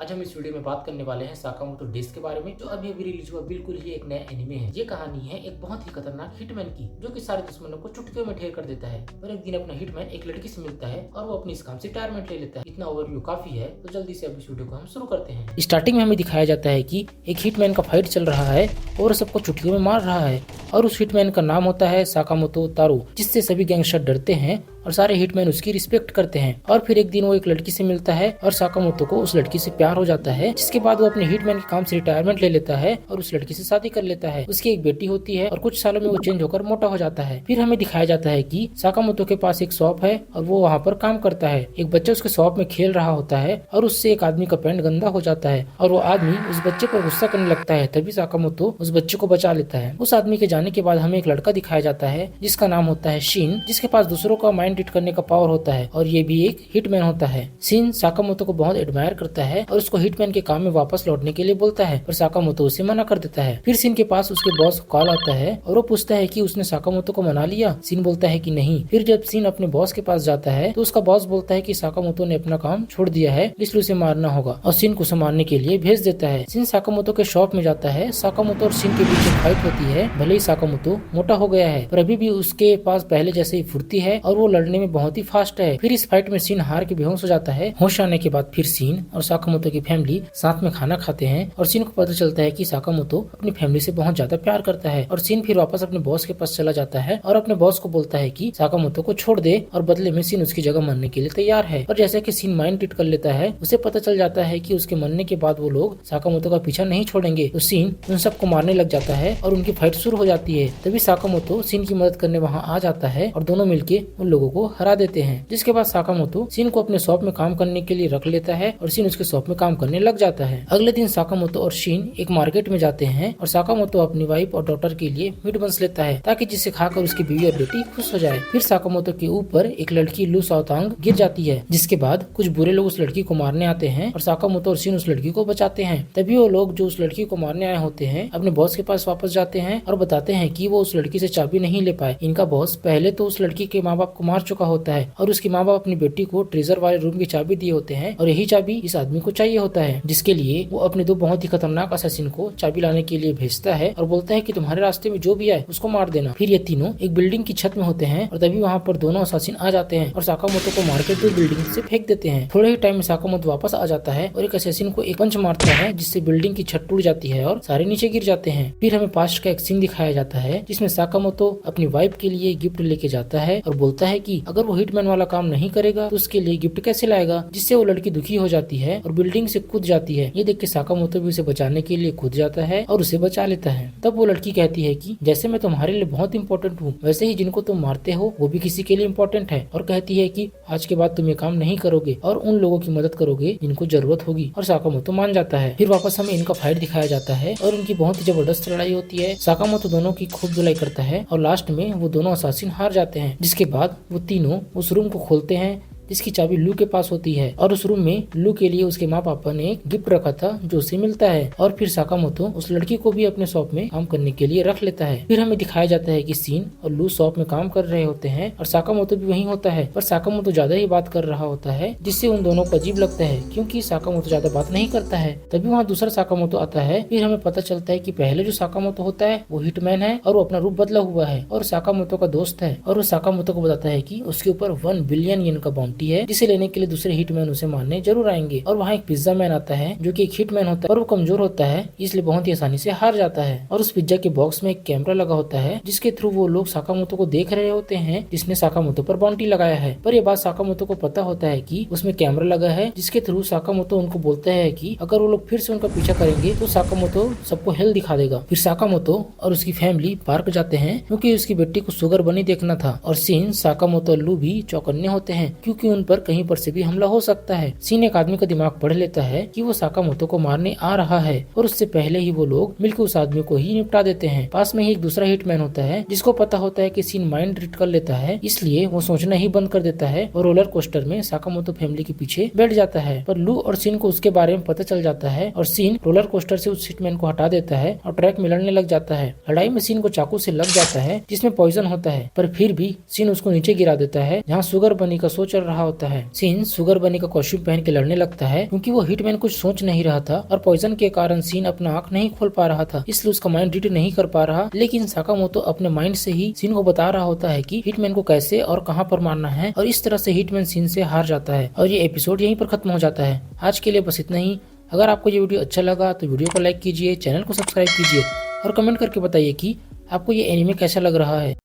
आज हम इस वीडियो में बात करने वाले हैं साकामोतो डेज के बारे में, जो अभी अभी रिलीज हुआ बिल्कुल ही एक नया एनिमे है। ये कहानी है एक बहुत ही खतरनाक हिटमैन की, जो कि सारे दुश्मनों को चुटकियों में ढेर कर देता है। और एक दिन अपना हिटमैन एक लड़की से मिलता है और वो अपनी इस काम से रिटायरमेंट ले लेता है। इतना ओवरव्यू काफी है, तो जल्दी से अब इस वीडियो को हम शुरू करते हैं। स्टार्टिंग में हमें दिखाया जाता है कि एक हिटमैन का फाइट चल रहा है और सबको चुटकियों में मार रहा है, और उस हिटमैन का नाम होता है साकामोतो तारो, जिससे सभी गैंगस्टर डरते हैं और सारे हिटमैन उसकी रिस्पेक्ट करते हैं। और फिर एक दिन वो एक लड़की से मिलता है और साकामोतो को उस लड़की से प्यार हो जाता है, जिसके बाद वो अपने हिटमैन के काम से रिटायरमेंट ले लेता है और उस लड़की से शादी कर लेता है। उसकी एक बेटी होती है और कुछ सालों में वो चेंज होकर मोटा हो जाता है। फिर हमें दिखाया जाता है कि साकामोतो के पास एक शॉप है और वो वहाँ पर काम करता है। एक बच्चा उसके शॉप में खेल रहा होता है और उससे एक आदमी का पैंट गंदा हो जाता है और वो आदमी उस बच्चे पर गुस्सा करने लगता है। तभी साकामोतो उस बच्चे को बचा लेता है। उस आदमी के जाने के बाद हमें एक लड़का दिखाया जाता है जिसका नाम होता है शिन, जिसके पास दूसरों का माइंड रीड करने का पावर होता है और ये भी एक हिटमैन होता है। शिन साकामोतो को बहुत एडमायर करता है और उसको हिटमैन के काम में वापस लौटने के लिए बोलता है, पर साकामोतो उसे मना कर देता है। फिर शिन के पास उसके बॉस कॉल आता है और वो पूछता है कि उसने साकामोतो को मना लिया। शिन बोलता है कि नहीं। फिर जब शिन अपने बॉस के पास जाता है तो उसका बॉस बोलता है कि साकामोतो ने अपना काम छोड़ दिया है, इसलिए उसे मारना होगा, और शिन को उसे मारने के लिए भेज देता है। शिन साकामोतो के शॉप में जाता है। साकामोतो और शिन के बीच एक फाइट होती है। भले ही साकामोतो मोटा हो गया है, पर अभी भी उसके पास पहले जैसे ही फुर्ती है और वो लड़ने में बहुत ही फास्ट है। फिर इस फाइट में शिन हार के बेहोश हो जाता है। होश आने के बाद फिर शिन और साकामोतो की फैमिली साथ में खाना खाते हैं और शिन को पता चलता है कि साकामोतो अपनी फैमिली से बहुत ज्यादा प्यार करता है। और शिन फिर वापस अपने बॉस के पास चला जाता है और अपने बॉस को बोलता है कि साकामोतो को छोड़ दे, और बदले में शिन उसकी जगह मरने के लिए तैयार है। और जैसे कि शिन माइंड रीड कर लेता है, उसे पता चल जाता है कि उसके मरने के बाद वो लोग साकामोतो का पीछा नहीं छोड़ेंगे। तो शिन उन सबको मारने लग जाता है और उनकी फाइट शुरू हो जाती है। तभी साकामोतो शिन की मदद करने वहाँ आ जाता है और दोनों मिलके उन लोगों को हरा देते हैं। जिसके बाद साकामोतो शिन को अपने शॉप में काम करने के लिए रख लेता है और शिन उसके शॉप में काम करने लग जाता है। अगले दिन साकामोतो और शिन एक मार्केट में जाते हैं और साकामोतो अपनी वाइफ और डॉटर के लिए मीट बंस लेता है, ताकि जिसे खाकर उसकी बीवी और बेटी खुश हो जाए। फिर साकामोतो के ऊपर एक लड़की लू साओतांग गिर जाती है, जिसके बाद कुछ बुरे लोग उस लड़की को मारने आते हैं और साकामोतो और शिन उस लड़की को बचाते हैं। तभी वो लोग जो उस लड़की को मारने आए होते हैं अपने बॉस के पास वापस जाते हैं और बताते हैं कि वो उस लड़की से चाबी नहीं ले पाए। इनका बॉस पहले तो उस लड़की के माँ बाप को मार चुका होता है और उसके माँ बाप अपनी बेटी को ट्रेजर वाले रूम की चाबी दिए होते हैं, और यही चाबी इस आदमी को चाहिए होता है, जिसके लिए वो अपने दो बहुत ही खतरनाक असैसिन को चाबी लाने के लिए भेजता है और बोलता है कि तुम्हारे रास्ते में जो भी आए उसको मार देना। फिर ये तीनों एक बिल्डिंग की छत में होते हैं और तभी वहाँ पर दोनों असैसिन आ जाते हैं और साकामोतो को मार के दो बिल्डिंग से फेंक देते हैं। थोड़े ही टाइम में साकामोतो वापस आ जाता है और एक असैसिन को एक पंच मारता है, जिससे बिल्डिंग की छत टूट जाती है और सारे नीचे गिर जाते हैं। फिर हमें पास्ट का एक सीन दिखाया जाता है जिसमें साकामोतो अपनी वाइफ के लिए गिफ्ट लेके जाता है और बोलता है कि अगर वो हिटमैन वाला काम नहीं करेगा तो उसके लिए गिफ्ट कैसे लाएगा, जिससे वो लड़की दुखी हो जाती है और बिल्डिंग से कूद जाती है। ये देख के साकामोतो भी उसे बचाने के लिए कूद जाता है और उसे बचा लेता है। तब वो लड़की कहती है कि जैसे मैं तुम्हारे लिए बहुत इंपॉर्टेंट हूँ, वैसे ही जिनको तुम मारते हो वो भी किसी के लिए इम्पोर्टेंट है, और कहती है कि आज के बाद तुम ये काम नहीं करोगे और उन लोगों की मदद करोगे जिनको जरूरत होगी। और साकामोतो मान जाता है। फिर वापस हमें इनका फाइट दिखाया जाता है और इनकी बहुत ही जबरदस्त लड़ाई होती है। साकामोतो दोनों की खूब धुलाई करता है और लास्ट में वो दोनों असैसिन हार जाते हैं। जिसके बाद वो तीनों उस रूम को खोलते हैं जिसकी चाबी लू के पास होती है, और उस रूम में लू के लिए उसके माँ पापा ने एक गिफ्ट रखा था जो उसे मिलता है। और फिर साकामोतो उस लड़की को भी अपने शॉप में काम करने के लिए रख लेता है। फिर हमें दिखाया जाता है कि शिन और लू शॉप में काम कर रहे होते हैं और साकामोतो भी वहीं होता है, पर साकामोतो ज्यादा ही बात कर रहा होता है, जिससे उन दोनों को अजीब लगता है क्योंकि साकामोतो ज्यादा बात नहीं करता है। तभी वहाँ दूसरा साकामोतो आता है। फिर हमें पता चलता है कि पहले जो साकामोतो होता है वो हिटमैन है और वो अपना रूप बदला हुआ है और साकामोतो का दोस्त है, और वो साकामोतो को बताता है कि उसके ऊपर 1 बिलियन येन का बाउंटी है, जिसे लेने के लिए दूसरे हिटमैन उसे मारने जरूर आएंगे। और वहाँ एक पिज्जा मैन आता है जो कि एक हिटमैन होता है और वो कमजोर होता है, इसलिए बहुत ही आसानी से हार जाता है। और उस पिज्जा के बॉक्स में एक कैमरा लगा होता है जिसके थ्रू वो लोग साकामोतो को देख रहे होते हैं जिसने साकामोतो पर बाउंटी लगाया है। पर यह बात साकामोतो को पता होता है कि उसमें कैमरा लगा है, जिसके थ्रू साकामोतो उनको बोलता है कि अगर वो लोग फिर से उनका पीछा करेंगे तो साकामोतो सबको हेल दिखा देगा। फिर साकामोतो और उसकी फैमिली पार्क जाते हैं क्योंकि उसकी बेटी को शुगर बनी देखना था, और शिन, साकामोतो और लू भी चौकन्ने होते हैं क्योंकि उन पर कहीं पर से भी हमला हो सकता है। शिन एक आदमी का दिमाग पढ़ लेता है कि वो साकामोतो को मारने आ रहा है और उससे पहले ही वो लोग मिलकर उस आदमी को ही निपटा देते हैं। पास में ही एक दूसरा हिटमैन होता है जिसको पता होता है कि शिन माइंड रीड कर लेता है, इसलिए वो सोचना ही बंद कर देता है और रोलर कोस्टर में साकामोतो फैमिली के पीछे बैठ जाता है। पर लू और शिन को उसके बारे में पता चल जाता है और शिन रोलर कोस्टर से उस हिटमैन को हटा देता है और ट्रैक में लड़ने लग जाता है। लड़ाई में शिन को चाकू से लग जाता है जिसमें पॉइजन होता है, पर फिर भी शिन उसको नीचे गिरा देता है जहाँ शुगर बनी का शो चल रहा रहा होता है। सीन शुगर बनी का कॉस्ट्यूम पहन के लड़ने लगता है क्योंकि वो हिटमैन कुछ सोच नहीं रहा था और पॉइजन के कारण सीन अपना आंख नहीं खोल पा रहा था, इसलिए उसका माइंड रीड नहीं कर पा रहा। लेकिन साकामोटो अपने माइंड से ही सीन को बता रहा होता है कि हिटमैन को कैसे और कहां पर मारना है, और इस तरह से हिटमैन सीन से हार जाता है और ये एपिसोड यहीं पर खत्म हो जाता है। आज के लिए बस इतना ही। अगर आपको ये वीडियो अच्छा लगा तो वीडियो को लाइक कीजिए, चैनल को सब्सक्राइब कीजिए और कमेंट करके बताइए कि आपको ये एनीमे कैसा लग रहा है।